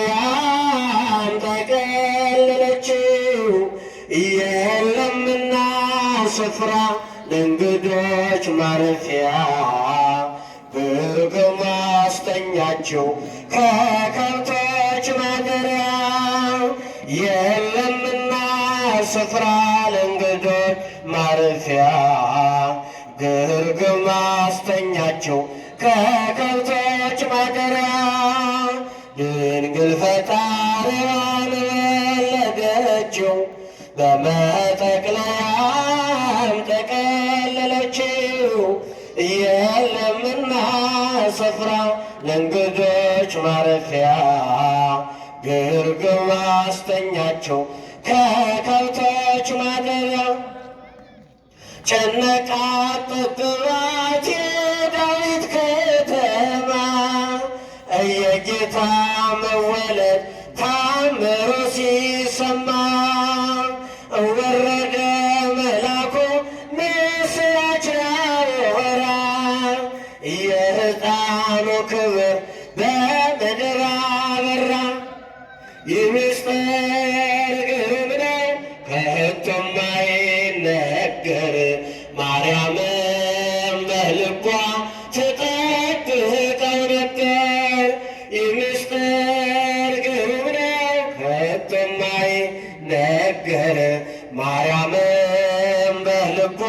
በመጠቅለያም ጠቀለለችው። የለምና ስፍራ ለእንግዶች ማረፊያ ግርግም አስተኛቸው ከከብቶች ማደሪያ። የለምና ስፍራ ለእንግዶች ማረፊያ ግርግም አስተኛቸው ከከብቶች ማደሪያ። ድንግል ፈጣሪዋን ወለደችው በመጠቅለያም ጠቀለለችው። የለምና ስፍራ ለእንግዶች ማረፊያ ግርግም አስተኛቸው ከከብቶች ማደሪያ። ጨነቃት ጠበባት የዳዊት ከተማ የጌታ መወለድ ታምሮ ሲሰማ። ወረደ መልአኩ ምስራች ሊያወራ የሕፃኑ ክብር በምድር አበራ። ይህ ምስጢር ግሩም ነው ከቶም አይነገር። ማርያምም በልቧ ትጠብቀው ነበር። ይህ ምስጢር ግሩም ነው ከቶም አይነገር። ማርያምም በልቧ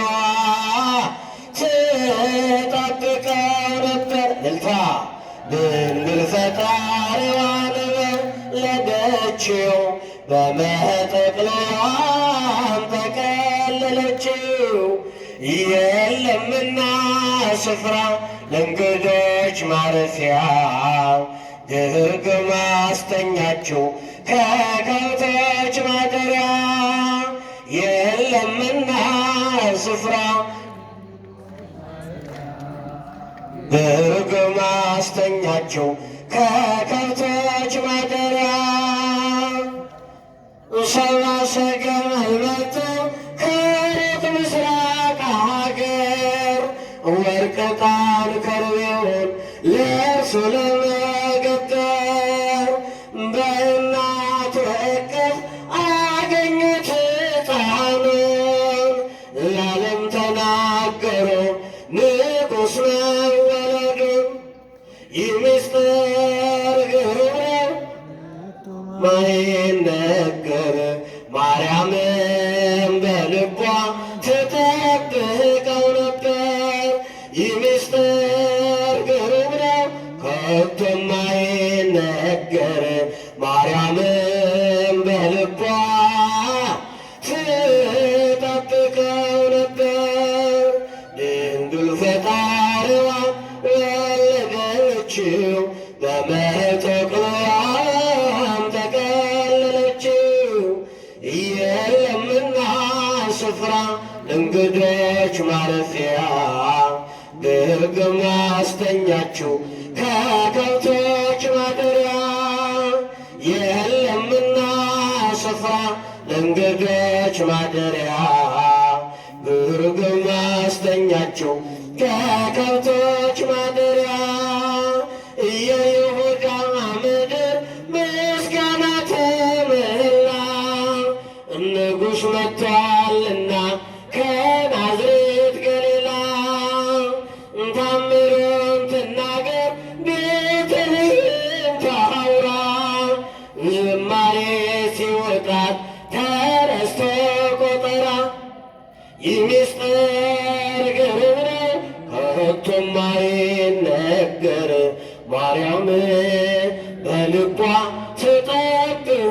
ትጠብቀው ነበር። እልልታ ድንግል ፈጣሪዋን ወለደችው በመጠቅለያም ጠቀለለችው። የለምና ስፍራ ለእንግዶች ማረፊያ ግርግም አስተኛችው ከከብቶች ማደሪያ። የለምና ስፍራ ግርግም አስተኛችው ከከብቶች ማደሪያ። ሰብአ ሰገል መጥተው ከሩቅ ምስራቅ አገር ወርቅ ዕጣን ከርቤውን ለእርሱ ለመገበር በእናቱ እቅፍ አገኙት ሕፃኑን። ለዓለም ተናገሩ ንጉሥ መወለዱን። ይህ ምስጢር ግሩም ነው ማይነገር። ማርያምም በልቧ ትጠብቀው ነበር። ይህ ምስጢር ግሩም ነው ከቶም ማይነገር። ማርያምም በልቧ ትጠብቀው ነበር። ድንግል ፈጣሪዋን ወለደችው በመጠቅለያም ጠቀለለችው። የለምና ስፍራ ለእንግዶች ማረፊያ ግርግም አስተኛችው ከከብቶች ማደሪያ። የለምና ስፍራ ለእንግዶች ማደሪያ ግርግም አስተኛችው ከከብቶች ማደሪያ። የይሁዳ ምድር ምስጋና ተሞላ ንጉሥ መጥቷልና ከናዝሬት ገሊላ። ታምሩን ትናገር ቤተልሔም ታውራ ዝማሬ ሲወጣት ተረስቶ ቆጠራ። ይህ ምስጢር ግሩም ነው ከቶም አይነገር። ማርያም በልቧ ትጠብቀው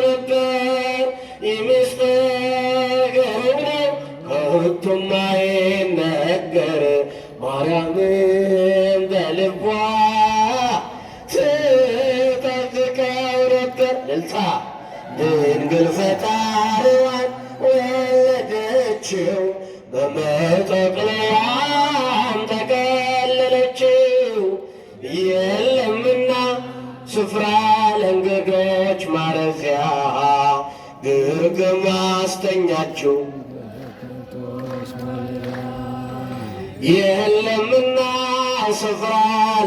ነበር። ይህ ምስጢር ግሩም ነው ከቶም አይነገር። ማርያም በልቧ ትጠብቀው ነበር። እልልታ ድንግል ፈጣሪዋን ወለደችው በመጠቅለያም ጠቀለለችው። የለምና ስፍራ ለእንግዶች ማረፊያ ግርግም አስተኛችው። የለምና ስፍራ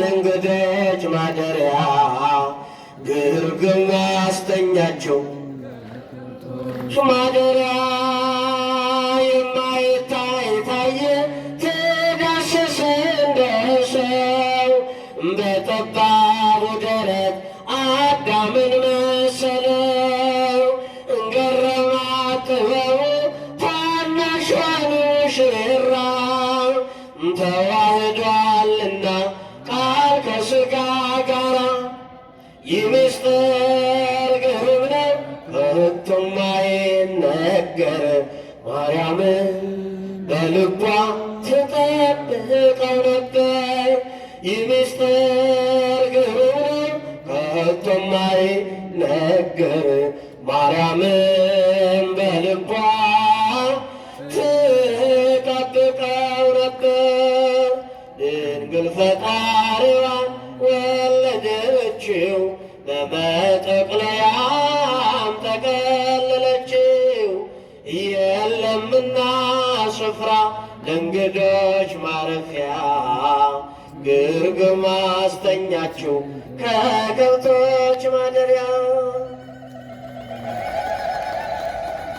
ለእንግዶች ማደሪያ ግርግም አስተኛቸው ማደሪያ የማይታይ ታየ ተዳሰሰ እንደ ሰው በጠባቡ ደረት አዳምን መሰለው እንገረማት ጥበቡ ታናሿን ሙሽራ ተዋህዷልና ቃል ከሥጋ ጋራ ይህ ምስጢር ግሩም ነው ከቶም አይነገር ማርያምን በልቧ ትጠብቀው ነበር። ይህ ምስጢር ግሩም ነው ከቶም አይነገር ማርያምን በልቧ ትጠብቀው ነበር። ድንግል ፈጣሪዋን ወለደችው በመጠቅለያም ጠቀለለችው። የለምና ስፍራ ለእንግዶች ማረፊያ ግርግም አስተኛችው ከከብቶች ማደሪያ